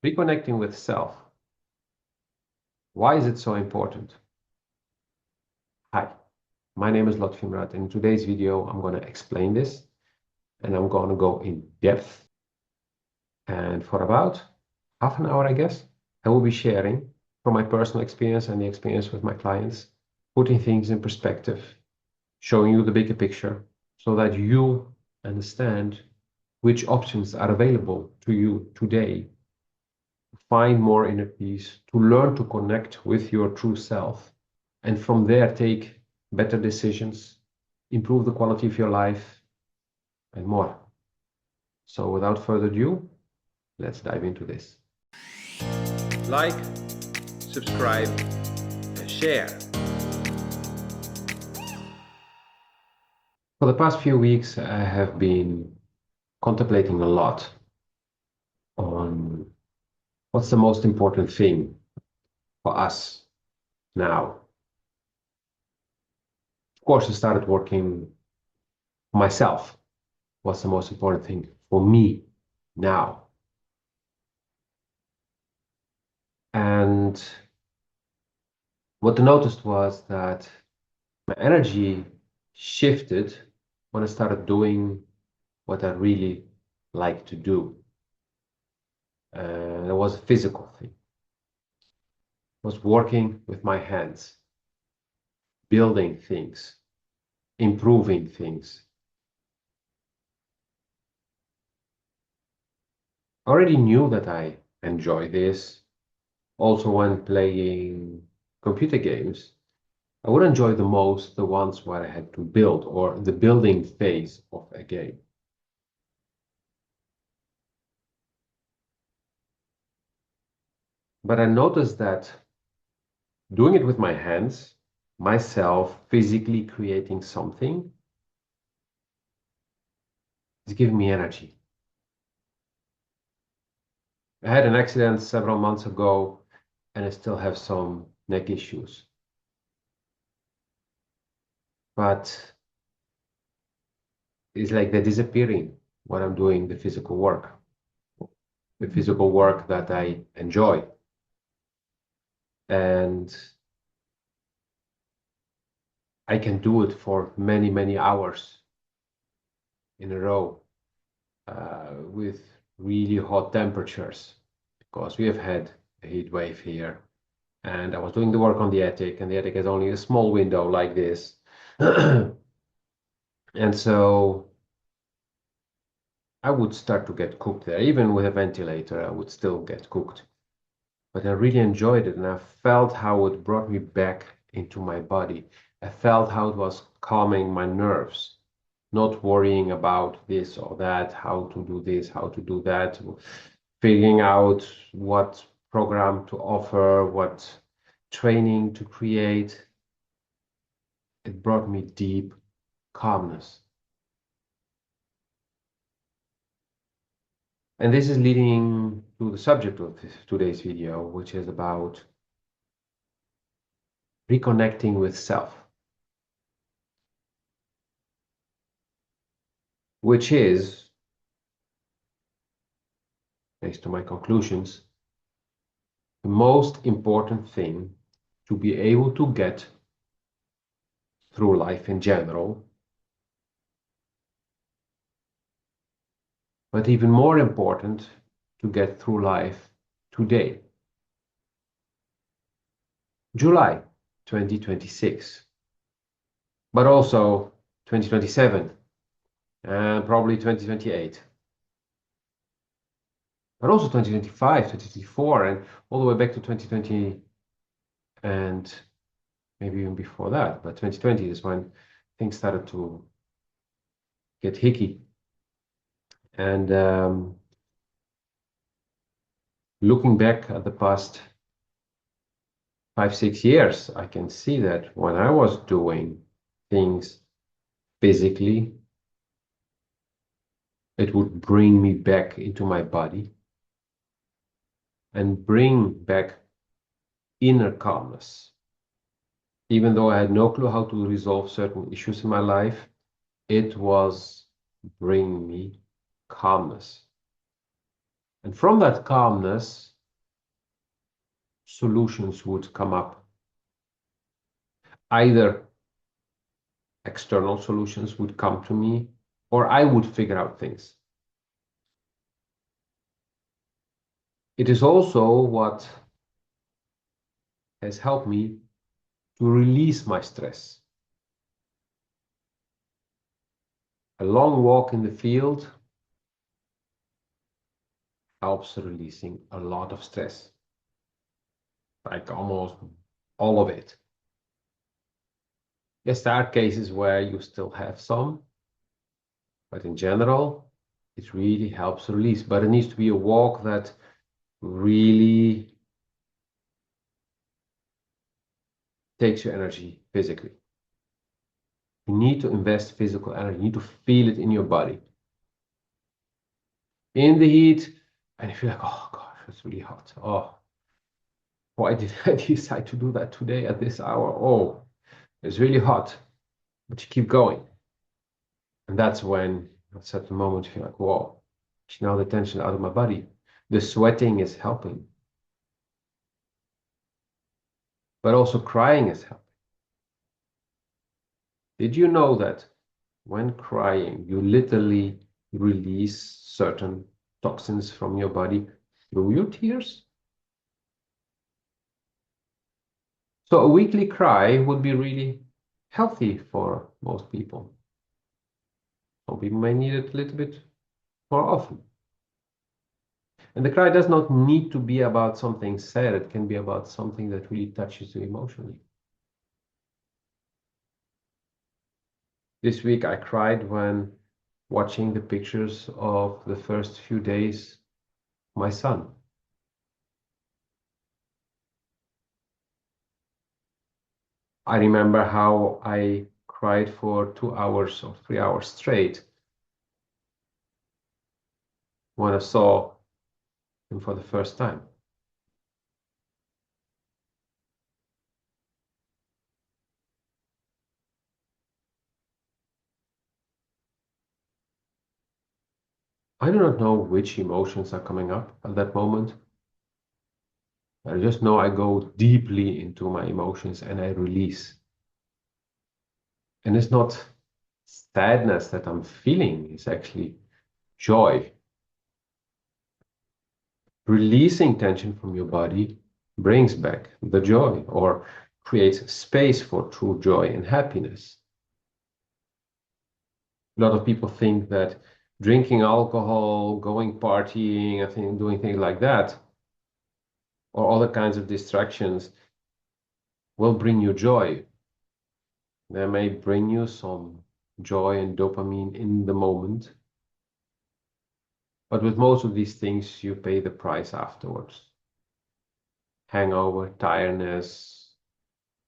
Reconnecting with self. Why is it so important? Hi, my name is Lotfimrat, and in today's video, I'm going to explain this, and I'm going to go in depth. And for about half an hour, I guess, I will be sharing from my personal experience and the experience with my clients, putting things in perspective, showing you the bigger picture, so that you understand which options are available to you today. Find more inner peace, to learn to connect with your true self, and from there take better decisions, improve the quality of your life, and more. So without further ado, let's dive into this. Like, subscribe, and share. For the past few weeks, I have been contemplating a lot on what's the most important thing for us now. Of course, I started working for myself. What's the most important thing for me now? And what I noticed was that my energy shifted when I started doing what I really like to do. And it was a physical thing. I was working with my hands, building things, improving things. I already knew that I enjoy this. Also, when playing computer games, I would enjoy the most the ones where I had to build, or the building phase of a game. But I noticed that doing it with my hands, myself physically creating something, is giving me energy. I had an accident several months ago, and I still have some neck issues. But it's like they're disappearing when I'm doing the physical work that I enjoy. And I can do it for many, many hours in a row with really hot temperatures, because we have had a heat wave here. And I was doing the work on the attic, and the attic has only a small window like this. And so I would start to get cooked there. Even with a ventilator, I would still get cooked. But I really enjoyed it, and I felt how it brought me back into my body. I felt how it was calming my nerves, not worrying about this or that, how to do this, how to do that, figuring out what program to offer, what training to create. It brought me deep calmness. And this is leading to the subject of today's video, which is about reconnecting with self, which is, based on my conclusions, the most important thing to be able to get through life in general, but even more important to get through life today. July 2026, but also 2027 and probably 2028, but also 2025, 2024, and all the way back to 2020, and maybe even before that. But 2020 is when things started to get hicky. And looking back at the past 5-6 years, I can see that when I was doing things physically, it would bring me back into my body and bring back inner calmness. Even though I had no clue how to resolve certain issues in my life, it was bringing me calmness. And from that calmness, solutions would come up. Either external solutions would come to me, or I would figure out things. It is also what has helped me to release my stress. A long walk in the field helps releasing a lot of stress, like almost all of it. Yes, there are cases where you still have some, but in general, it really helps release. But it needs to be a walk that really takes your energy physically. You need to invest physical energy. You need to feel it in your body. In the heat, and you feel like, oh gosh, it's really hot. Oh, why did I decide to do that today at this hour? Oh, it's really hot, but you keep going. And that's when, that's at the moment, you feel like, whoa, now the tension out of my body. The sweating is helping. But also crying is helping. Did you know that when crying, you literally release certain toxins from your body through your tears? So a weekly cry would be really healthy for most people. Some people may need it a little bit more often. And the cry does not need to be about something sad. It can be about something that really touches you emotionally. This week I cried when watching the pictures of the first few days of my son. I remember how I cried for 2 hours or 3 hours straight when I saw him for the first time. I do not know which emotions are coming up at that moment. I just know I go deeply into my emotions and I release. And it's not sadness that I'm feeling, it's actually joy. Releasing tension from your body brings back the joy or creates space for true joy and happiness. A lot of people think that drinking alcohol, going partying, I think doing things like that, or other kinds of distractions will bring you joy. They may bring you some joy and dopamine in the moment, but with most of these things, you pay the price afterwards. Hangover, tiredness,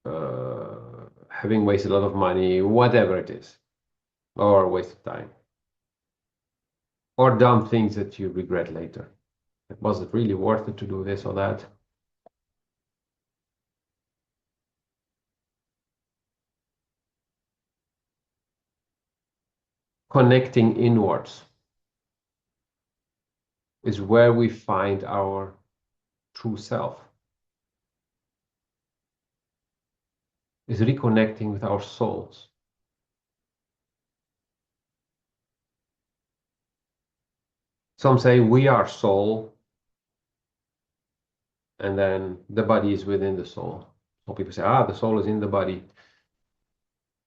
having wasted a lot of money, whatever it is, or a waste of time, or dumb things that you regret later. Was it really worth it to do this or that? Connecting inwards is where we find our true self. Is reconnecting with our souls. Some say we are soul, and then the body is within the soul. Some people say, the soul is in the body.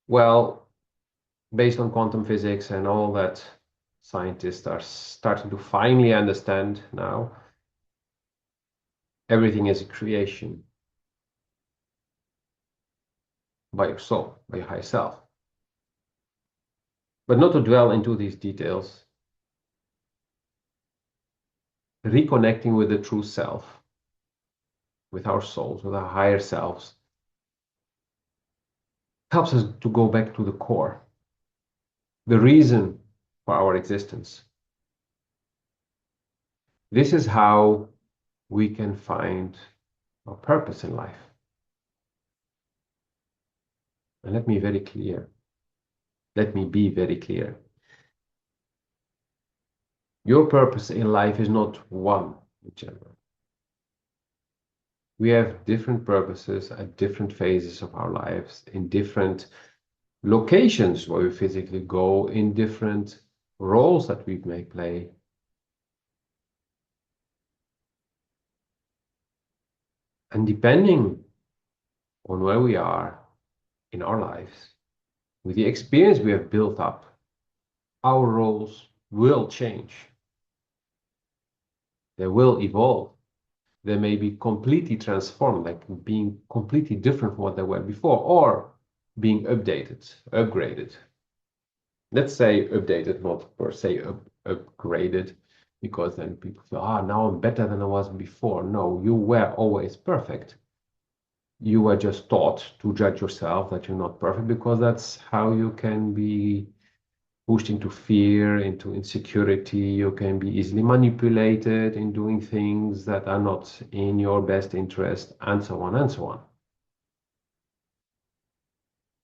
Well, based on quantum physics and all that, scientists are starting to finally understand now, everything is a creation by your soul, by your higher self. But not to dwell into these details, reconnecting with the true self, with our souls, with our higher selves, helps us to go back to the core, the reason for our existence. This is how we can find our purpose in life. And let me be very clear. Your purpose in life is not one in general. We have different purposes at different phases of our lives, in different locations where we physically go, in different roles that we may play. And depending on where we are in our lives, with the experience we have built up, our roles will change. They will evolve. They may be completely transformed, like being completely different from what they were before, or being updated, upgraded. Let's say updated, not per se upgraded, because then people feel, now I'm better than I was before. No, you were always perfect. You were just taught to judge yourself that you're not perfect, because that's how you can be pushed into fear, into insecurity. You can be easily manipulated in doing things that are not in your best interest, and so on and so on.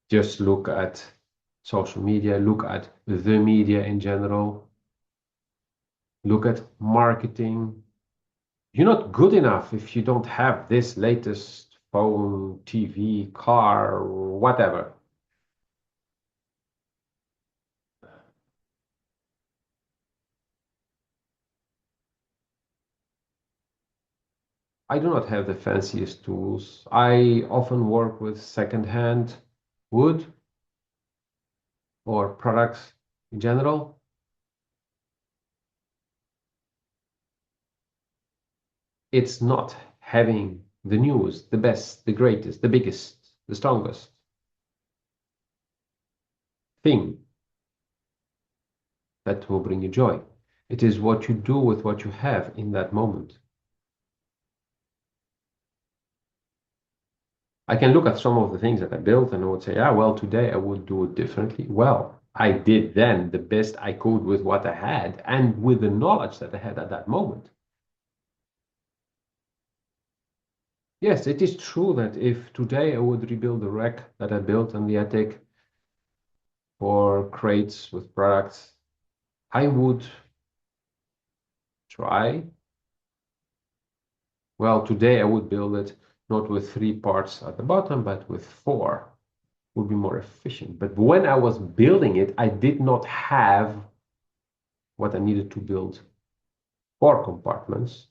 Just look at social media, look at the media in general, look at marketing. You're not good enough if you don't have this latest phone, TV, car, whatever. I do not have the fanciest tools. I often work with second-hand wood or products in general. It's not having the newest, the best, the greatest, the biggest, the strongest thing that will bring you joy. It is what you do with what you have in that moment. I can look at some of the things that I built and I would say, well, today I would do it differently. Well, I did then the best I could with what I had and with the knowledge that I had at that moment. Yes, it is true that if today I would rebuild the rack that I built in the attic for crates with products, I would try. Well, today I would build it not with 3 parts at the bottom, but with 4. Would be more efficient. But when I was building it, I did not have what I needed to build 4 compartments.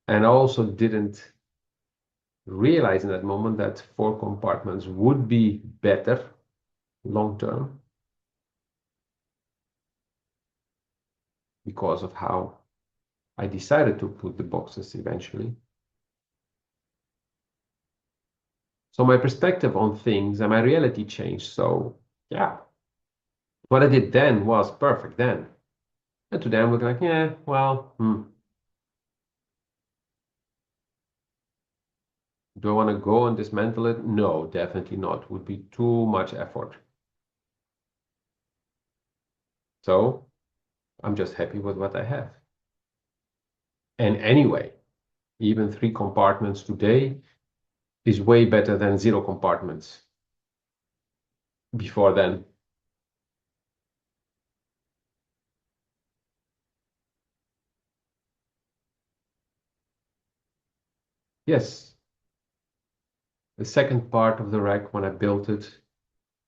And I also didn't realize in that moment that 4 compartments would be better long term because of how I decided to put the boxes eventually. So my perspective on things and my reality changed. So yeah, what I did then was perfect then. And today I'm looking like, yeah, well, do I want to go and dismantle it? No, definitely not. Would be too much effort. So I'm just happy with what I have. And anyway, even 3 compartments today is way better than 0 compartments before then. Yes, the second part of the rack, when I built it,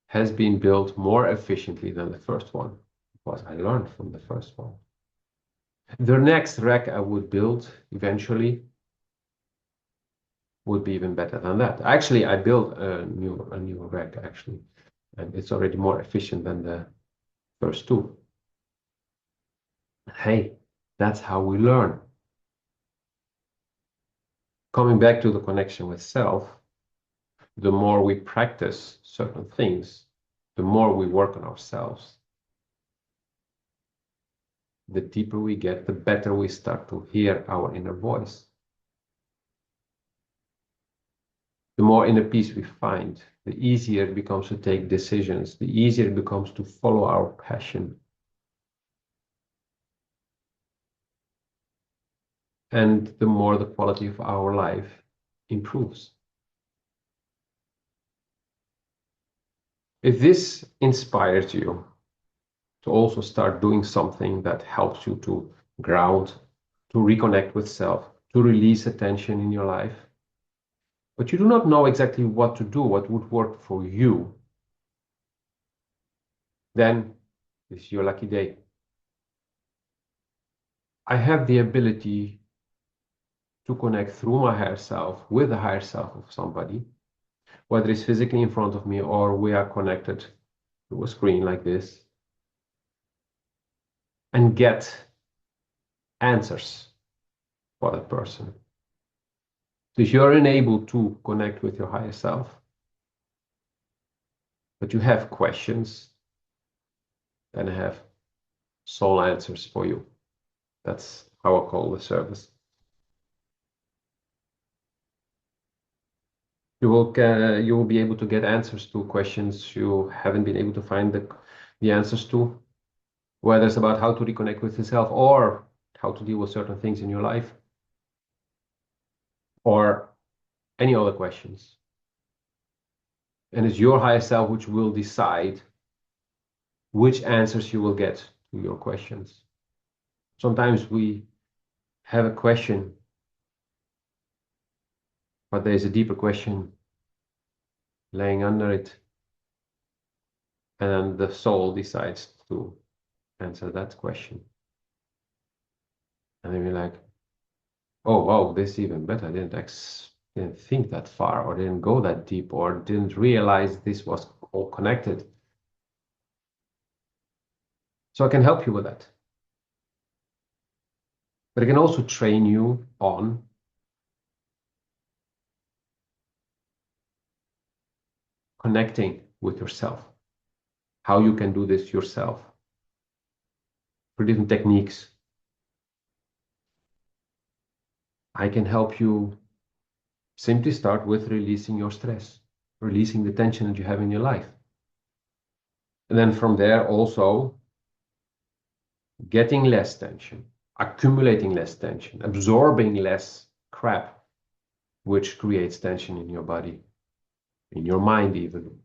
has been built more efficiently than the first one, because I learned from the first one. The next rack I would build eventually would be even better than that. Actually, I built a new rack actually, and it's already more efficient than the first 2. Hey, that's how we learn. Coming back to the connection with self, the more we practice certain things, the more we work on ourselves, the deeper we get, the better we start to hear our inner voice. The more inner peace we find, the easier it becomes to take decisions, the easier it becomes to follow our passion. And the more the quality of our life improves. If this inspires you to also start doing something that helps you to ground, to reconnect with self, to release attention in your life, but you do not know exactly what to do, what would work for you, then this is your lucky day. I have the ability to connect through my higher self with the higher self of somebody, whether it's physically in front of me or we are connected through a screen like this, and get answers for that person. So if you're unable to connect with your higher self, but you have questions, then I have soul answers for you. That's how I call the service. You will be able to get answers to questions you haven't been able to find the answers to, whether it's about how to reconnect with yourself or how to deal with certain things in your life or any other questions. And it's your higher self which will decide which answers you will get to your questions. Sometimes we have a question, but there's a deeper question laying under it. And then the soul decides to answer that question. And then you're like, oh, wow, this is even better. I didn't think that far, or didn't go that deep, or didn't realize this was all connected. So I can help you with that. But I can also train you on connecting with yourself, how you can do this yourself through different techniques. I can help you simply start with releasing your stress, releasing the tension that you have in your life. And then from there also getting less tension, accumulating less tension, absorbing less crap, which creates tension in your body, in your mind even.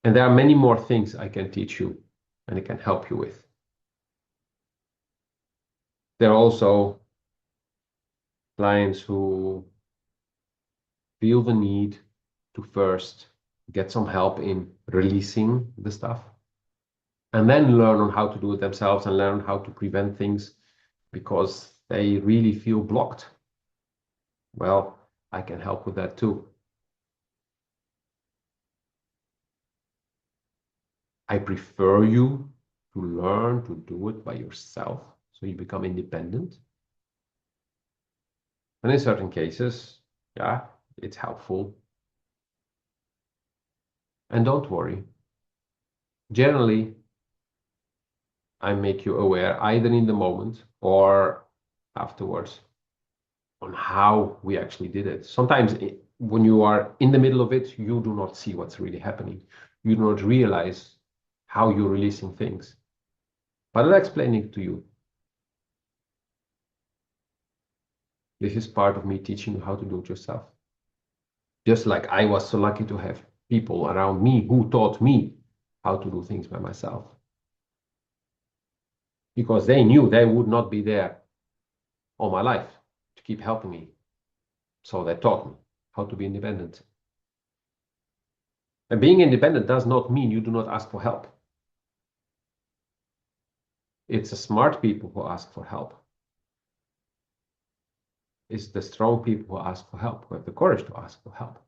And there are many more things I can teach you and I can help you with. There are also clients who feel the need to first get some help in releasing the stuff and then learn on how to do it themselves and learn how to prevent things because they really feel blocked. Well, I can help with that too. I prefer you to learn to do it by yourself so you become independent. And in certain cases, yeah, it's helpful. And don't worry. Generally, I make you aware either in the moment or afterwards on how we actually did it. Sometimes when you are in the middle of it, you do not see what's really happening. You do not realize how you're releasing things. But I'll explain it to you. This is part of me teaching you how to do it yourself. Just like I was so lucky to have people around me who taught me how to do things by myself. Because they knew they would not be there all my life to keep helping me. So they taught me how to be independent. And being independent does not mean you do not ask for help. It's the smart people who ask for help. It's the strong people who ask for help, who have the courage to ask for help.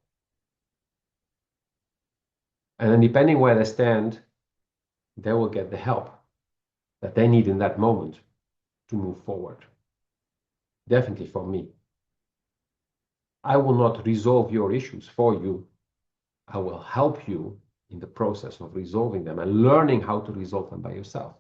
And then depending where they stand, they will get the help that they need in that moment to move forward. Definitely for me. I will not resolve your issues for you. I will help you in the process of resolving them and learning how to resolve them by yourself.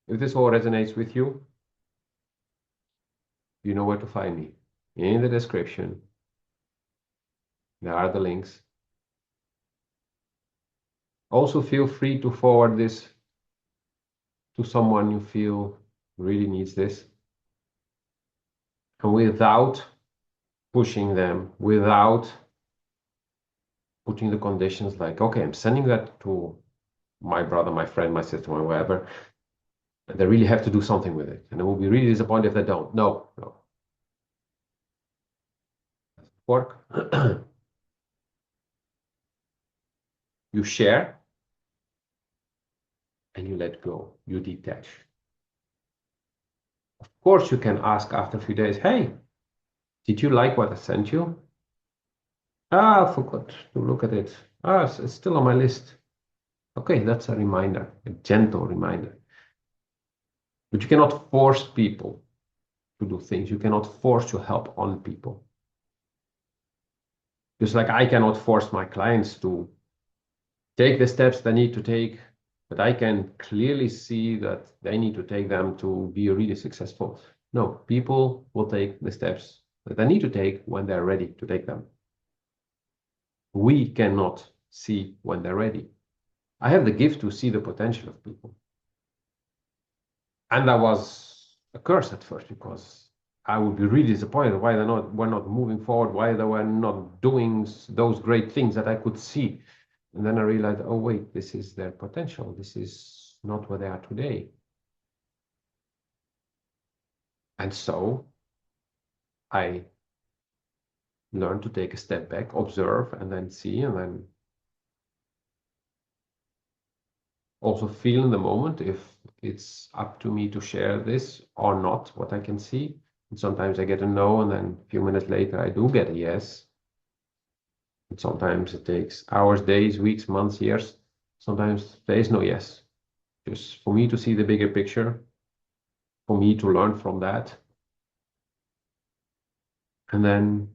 If this all resonates with you, you know where to find me. In the description, there are the links. Also, feel free to forward this to someone you feel really needs this. And without pushing them, without putting the conditions like, okay, I'm sending that to my brother, my friend, my sister, or whoever, and they really have to do something with it. And I will be really disappointed if they don't. No, no. Work. You share and you let go. You detach. Of course, you can ask after a few days, hey, did you like what I sent you? Ah, I forgot to look at it. Ah, it's still on my list. Okay, that's a reminder, a gentle reminder. But you cannot force people to do things. You cannot force your help on people. Just like I cannot force my clients to take the steps they need to take, but I can clearly see that they need to take them to be really successful. No, people will take the steps that they need to take when they're ready to take them. We cannot see when they're ready. I have the gift to see the potential of people. And I was a curse at first because I would be really disappointed why they were not moving forward, why they were not doing those great things that I could see. And then I realized, oh wait, this is their potential. This is not where they are today. And so I learned to take a step back, observe, and then see, and then also feel in the moment if it's up to me to share this or not, what I can see. And sometimes I get a no, and then a few minutes later I do get a yes. And sometimes it takes hours, days, weeks, months, years. Sometimes there is no yes. Just for me to see the bigger picture, for me to learn from that. And then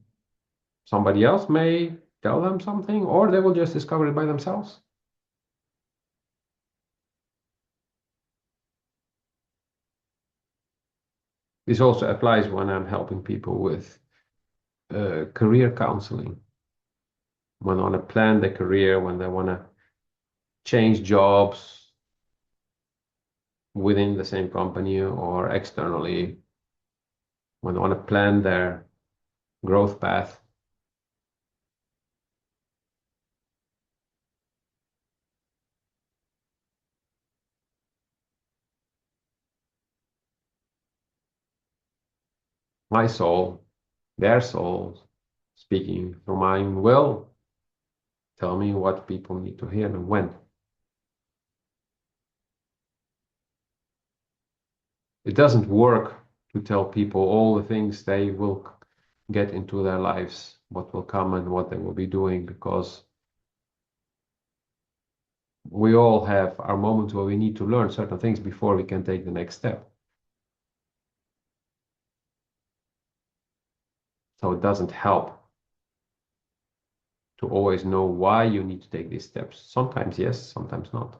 somebody else may tell them something, or they will just discover it by themselves. This also applies when I'm helping people with career counseling, when they want to plan their career, when they want to change jobs within the same company or externally, when they want to plan their growth path. My soul, their souls, speaking through mine, will tell me what people need to hear and when. It doesn't work to tell people all the things they will get into their lives, what will come and what they will be doing, because we all have our moments where we need to learn certain things before we can take the next step. So it doesn't help to always know why you need to take these steps. Sometimes yes, sometimes not.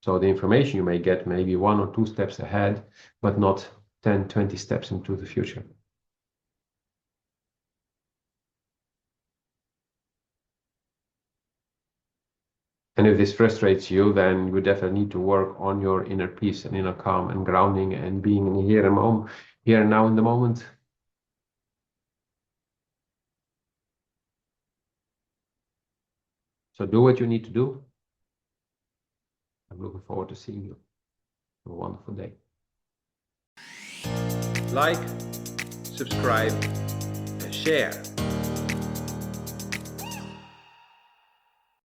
So the information you may get maybe 1 or 2 steps ahead, but not 10, 20 steps into the future. And if this frustrates you, then you definitely need to work on your inner peace and inner calm and grounding and being here and now in the moment. So do what you need to do. I'm looking forward to seeing you. Have a wonderful day. Like, subscribe, and share.